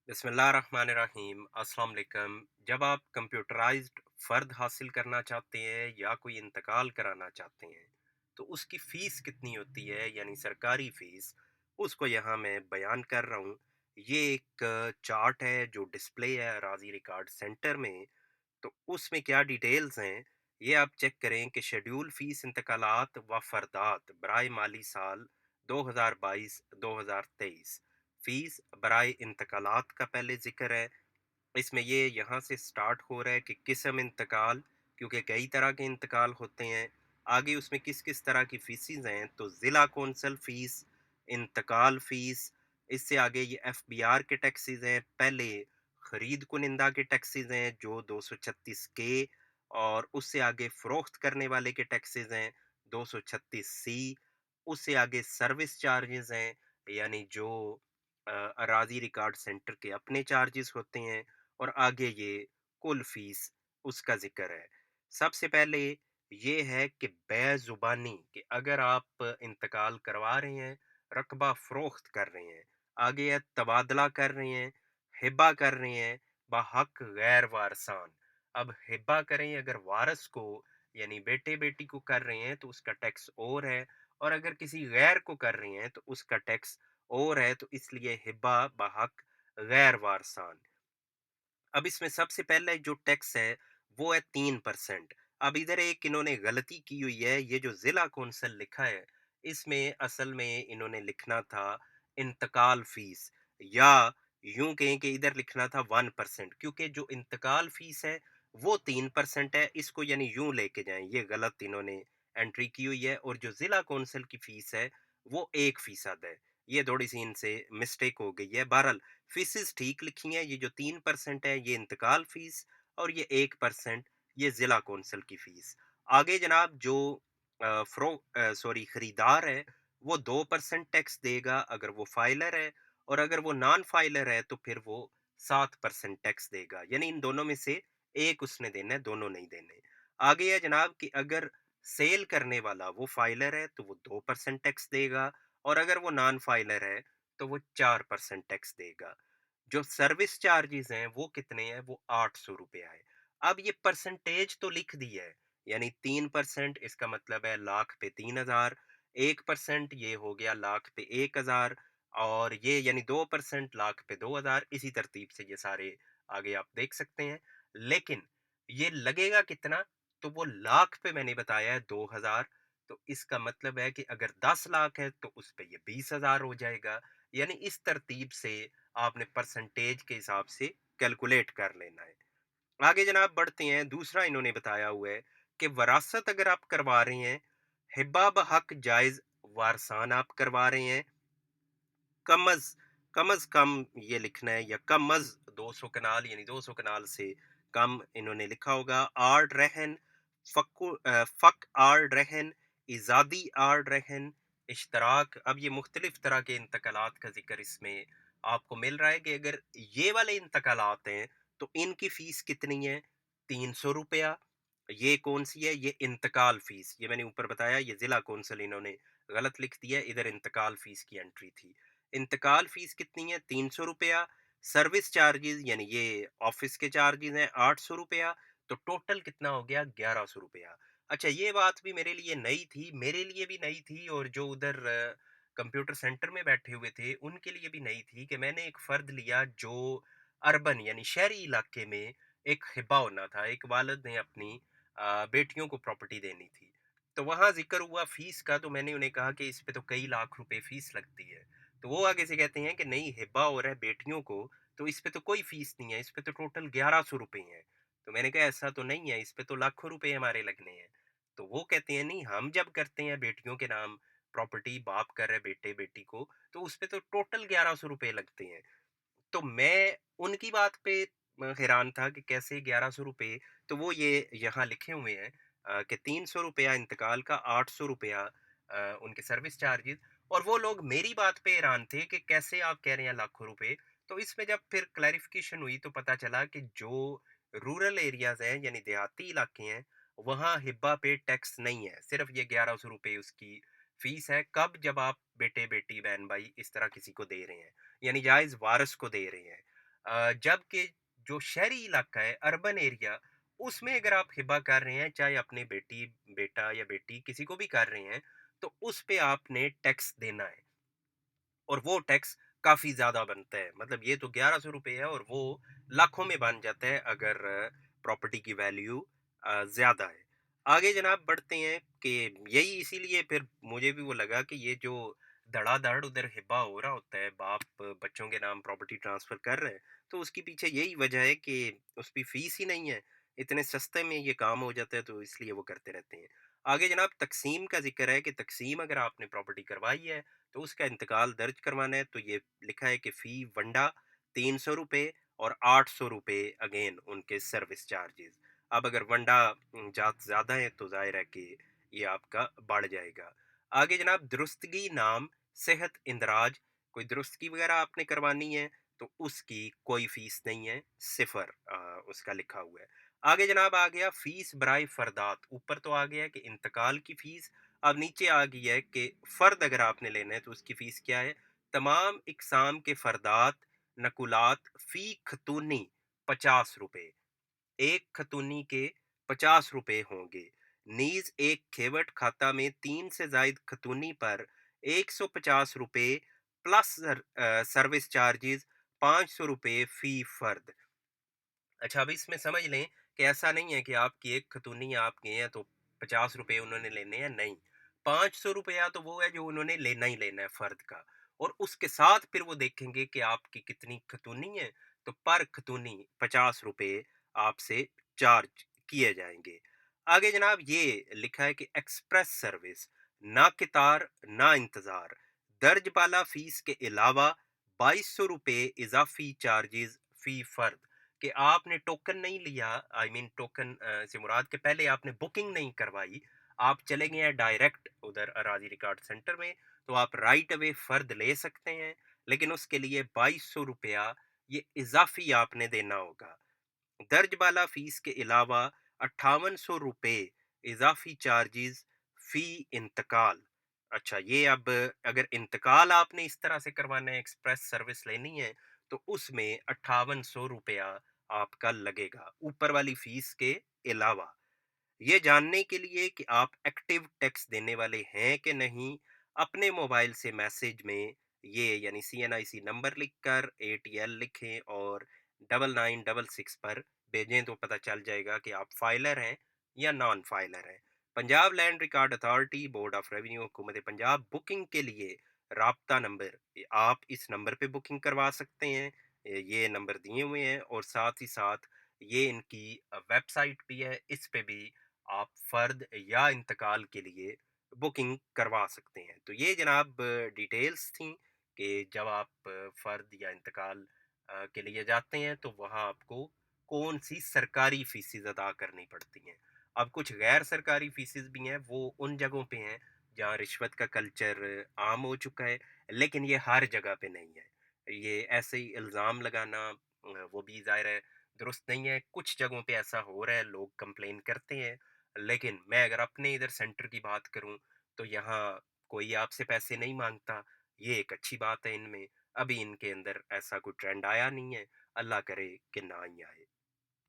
बिस्मिल्लाहिर्रहमानिर्रहीम अस्सलाम वालेकुम। जब आप कंप्यूटराइज्ड फ़र्द हासिल करना चाहते हैं या कोई इंतकाल कराना चाहते हैं तो उसकी फ़ीस कितनी होती है यानी सरकारी फ़ीस, उसको यहाँ मैं बयान कर रहा हूँ। ये एक चार्ट है जो डिस्प्ले है राज़ी रिकॉर्ड सेंटर में। तो उसमें क्या डिटेल्स हैं, ये आप चेक करें कि शेड्यूल फ़ीस इंतकालात व फ़रदात बराए माली साल 2022-2023 फ़ीस बराए इंतकालात का पहले ज़िक्र है। इसमें ये यहाँ से स्टार्ट हो रहा है कि किस्म इंतकाल, क्योंकि कई तरह के इंतकाल होते हैं। आगे उसमें किस किस तरह की फ़ीसिस हैं, तो ज़िला कौंसल फ़ीस, इंतकाल फ़ीस, इससे आगे ये एफबीआर के टैक्सेस हैं। पहले खरीद कुनिंदा के टैक्सेस हैं जो 236 के, और उससे आगे फ़रोख्त करने वाले के टैक्सेस हैं 236 सी। उससे आगे सर्विस चार्जेस हैं, यानी जो अराज़ी रिकॉर्ड सेंटर के अपने चार्जेस होते हैं। और आगे ये कुल फीस उसका ज़िक्र है। सबसे पहले ये है कि बेज़ुबानी, कि अगर आप इंतकाल करवा रहे हैं, रकबा फ़रोख्त कर रहे हैं, आगे है तबादला कर रहे हैं, हिब्बा कर रहे हैं, बहक गैर वारसान। अब हिब्बा करें अगर वारिस को, यानी बेटे-बेटी को कर रहे हैं तो उसका टैक्स और है, और अगर किसी गैर को कर रहे हैं तो उसका टैक्स और है। तो इसलिए हिब्बा बहक गैर वारसान। अब इसमें सबसे पहले जो टैक्स है वो है 3%। अब इधर एक इन्होंने गलती की हुई है, ये जो जिला कौंसल लिखा है इसमें असल में इन्होंने लिखना था इंतकाल फीस, या यूं कहें कि इधर लिखना था 1%, क्योंकि जो इंतकाल फीस है वो 3% है। इसको यानी यूं लेके जाएं, ये गलत इन्होंने एंट्री की हुई है। और जो जिला कौंसल की फीस है वो 1% है। ये थोड़ी सी इनसे मिस्टेक हो गई है। बहरहाल फीसिस ठीक लिखी हैं। ये जो 3% है ये इंतकाल फीस, और ये 1% ये जिला कौंसल की फीस। आगे जनाब जो खरीदार है वो 2% टैक्स देगा अगर वो फाइलर है, और अगर वो नॉन फाइलर है तो फिर वो 7% टैक्स देगा। यानी इन दोनों में से एक उसने देना है, दोनों नहीं देने। आगे है जनाब कि अगर सेल करने वाला वो फाइलर है तो वो 2% टैक्स देगा, और अगर वो नॉन फाइलर है तो वो 4% टैक्स देगा। जो सर्विस चार्जेस हैं वो कितने हैं, वो 800 रुपया है। अब ये परसेंटेज तो लिख दी है, यानी 3% इसका मतलब है लाख पे 3,000, 1% ये हो गया लाख पे 1,000, और ये यानी 2% लाख पे 2,000। इसी तरतीब से ये सारे आगे आप देख सकते हैं। लेकिन ये लगेगा कितना, तो वो लाख पे मैंने बताया है 2,000। तो इसका मतलब है कि अगर 10 लाख है तो उस पे ये 20,000 हो जाएगा। यानी इस तरतीब से आपने परसेंटेज के हिसाब से कैलकुलेट कर लेना है। आगे जनाब बढ़ते हैं। दूसरा इन्होंने बताया हुआ है कि वरासत अगर आप करवा रहे हैं, हिब्बा बहक जायज वारसान आप करवा रहे हैं, कम अज कम ये लिखना है, या कम अज 200 कनाल, यानी 200 कनाल से कम इन्होंने लिखा होगा। आर्ड रहन, फक आर्ड रहन, इजादी आर्ड रहन, इश्तराक। अब ये मुख्तलिफ तरह के इंतकालात का जिक्र इसमें आपको मिल रहा है कि अगर ये वाले इंतकालात हैं तो इनकी फीस कितनी है, 300 रुपया। ये कौन सी है, ये इंतकाल फीस। ये मैंने ऊपर बताया, ये जिला कौंसल इन्होंने गलत लिख दिया, इधर इंतकाल फीस की एंट्री थी। इंतकाल फीस कितनी है, 300 रुपया। सर्विस चार्जेस यानी ये ऑफिस के चार्जेस हैं 800 रुपया। तो टोटल कितना हो गया, 1100 रुपया। अच्छा, ये बात भी मेरे लिए नई थी, मेरे लिए भी नई थी, और जो उधर कंप्यूटर सेंटर में बैठे हुए थे उनके लिए भी नई थी, कि मैंने एक फर्द लिया जो अर्बन यानी शहरी इलाके में एक हिब्बा होना था, एक वालिद ने अपनी बेटियों को प्रॉपर्टी देनी थी। तो वहाँ जिक्र हुआ फीस का, तो मैंने उन्हें कहा कि इस पे तो कई लाख रुपए फीस लगती है। तो वो आगे से कहते हैं कि नहीं, हिब्बा हो रहा है बेटियों को, तो इस पे तो कोई फीस नहीं है, इस पे तो टोटल 1100 रुपये हैं। तो मैंने कहा ऐसा तो नहीं है, इस पे तो लाखों रुपए हमारे लगने हैं। तो वो कहते हैं नहीं, हम जब करते हैं बेटियों के नाम प्रॉपर्टी, बाप कर रहे बेटे बेटी को, तो उस पे तो टोटल 1100 रुपये लगते हैं। तो मैं उनकी बात पे हैरान था कि कैसे 1100 रुपये। तो वो ये यहाँ लिखे हुए हैं कि 300 रुपया इंतकाल का, 800 रुपया उनके सर्विस चार्जेस। और वो लोग मेरी बात पे हैरान थे कि कैसे आप कह रहे हैं लाखों रुपए। तो इसमें जब फिर क्लैरिफिकेशन हुई तो पता चला कि जो रूरल एरियाज हैं यानी देहाती इलाके हैं, वहाँ हिब्बा पे टैक्स नहीं है, सिर्फ ये 1100 रुपये उसकी फीस है। कब, जब आप बेटे बेटी बहन भाई इस तरह किसी को दे रहे हैं, यानी जायज वारिस को दे रहे हैं। जबकि जो शहरी इलाका है, अर्बन एरिया, उसमें अगर आप हिबा कर रहे हैं, चाहे अपनी बेटा या बेटी किसी को भी कर रहे हैं, तो उस पे आपने टैक्स देना है। और वो टैक्स काफ़ी ज़्यादा बनता है। मतलब ये तो ₹1100 है और वो लाखों में बन जाता है अगर प्रॉपर्टी की वैल्यू ज़्यादा है। आगे जनाब बढ़ते हैं कि यही इसीलिए फिर मुझे भी वो लगा कि ये जो धड़ाधड़ उधर हिब्बा हो रहा होता है, बाप बच्चों के नाम प्रॉपर्टी ट्रांसफ़र कर रहे हैं, तो उसके पीछे यही वजह है कि उसकी फ़ीस ही नहीं है। इतने सस्ते में ये काम हो जाता है तो इसलिए वो करते रहते हैं। आगे जनाब तक़सीम का ज़िक्र है कि तक़सीम अगर आपने प्रॉपर्टी करवाई है तो उसका इंतकाल दर्ज करवाना है तो ये लिखा है कि फ़ी वंडा ₹300 और ₹800 अगेन उनके सर्विस चार्जेस। अब अगर वंडा जात ज़्यादा है तो ज़ाहिर है कि ये आपका बढ़ जाएगा। आगे जनाब दुरुस्तगी नाम, सेहत इंदराज, कोई दुरुस्तगी वगैरह आपने करवानी है तो उसकी कोई फ़ीस नहीं है, सिफ़र उसका लिखा हुआ है। आगे जनाब आ गया फ़ीस बराए फ़रदात, ऊपर तो आ गया है कि इंतकाल की फ़ीस, अब नीचे आ गई है कि फ़र्द अगर आपने लेना है तो उसकी फ़ीस क्या है? तमाम इक़साम के फ़रदात, नकुलात फ़ी ख़तूनी ₹50, एक खतूनी के ₹50 होंगे। नीज़ एक खेवट खाता में 3 से ज़ायद खतूनी पर ₹150 प्लस सर्विस चार्जेज़ ₹500 फ़ी फ़र्द। अच्छा, अब इसमें समझ लें कि ऐसा नहीं है कि आपकी एक खतूनी आप गए हैं तो ₹50 उन्होंने लेने हैं, नहीं। ₹500 तो वो है जो उन्होंने लेना ही लेना है फ़र्द का और उसके साथ फिर वो देखेंगे कि आपकी कितनी खतूनी है, तो पर खतूनी ₹50 आपसे चार्ज किए जाएँगे। आगे जनाब ये लिखा है कि एक्सप्रेस सर्विस, ना कितार, ना इंतज़ार, दर्ज बाला फ़ीस के अलावा ₹2200 इज़ाफ़ी चार्जेज़ फ़ी फ़र्द। कि आपने टोकन नहीं लिया, आई मीन टोकन से मुराद के पहले आपने बुकिंग नहीं करवाई, आप चले गए हैं डायरेक्ट उधर अराजी रिकॉर्ड सेंटर में, तो आप राइट अवे फ़र्द ले सकते हैं, लेकिन उसके लिए ₹2200 ये इज़ाफ़ी आपने देना होगा। दर्ज बाला फीस के अलावा ₹5800 इज़ाफ़ी चार्जेज़ फ़ी इंतकाल। अच्छा, ये अब अगर इंतकाल आपने इस तरह से करवाना है, एक्सप्रेस सर्विस लेनी है, तो उसमें ₹5800 आपका लगेगा, ऊपर वाली फ़ीस के अलावा। ये जानने के लिए कि आप एक्टिव टैक्स देने वाले हैं कि नहीं, अपने मोबाइल से मैसेज में ये यानी सीएनआईसी नंबर लिखकर एटीएल लिखें और 9966 पर भेजें तो पता चल जाएगा कि आप फाइलर हैं या नॉन फाइलर हैं। Punjab land record authority, board of revenue, हुकूमत पंजाब बुकिंग के लिए राब्ता नंबर, आप इस नंबर पे बुकिंग करवा सकते हैं। ये नंबर दिए हुए हैं और साथ ही साथ ये इनकी वेबसाइट भी है, इस पे भी आप फ़र्द या इंतकाल के लिए बुकिंग करवा सकते हैं। तो ये जनाब डिटेल्स थी कि जब आप फ़र्द या इंतकाल के लिए जाते हैं तो वहाँ आपको कौन-सी सरकारी फ़ीसेज़ अदा करनी पड़ती हैं। अब कुछ गैर सरकारी फ़ीसेज़ भी हैं, वो उन जगहों पे हैं जहाँ रिश्वत का कल्चर आम हो चुका है, लेकिन ये हर जगह पे नहीं है। ये ऐसे ही इल्ज़ाम लगाना वो भी ज़ाहिर है दुरुस्त नहीं है। कुछ जगहों पे ऐसा हो रहा है, लोग कंप्लेन करते हैं, लेकिन मैं अगर अपने इधर सेंटर की बात करूँ, तो यहाँ कोई आपसे पैसे नहीं माँगता, ये एक अच्छी बात है इनमें। अभी इनके अंदर ऐसा कोई ट्रेंड आया नहीं है, अल्लाह करे कि ना ही आए।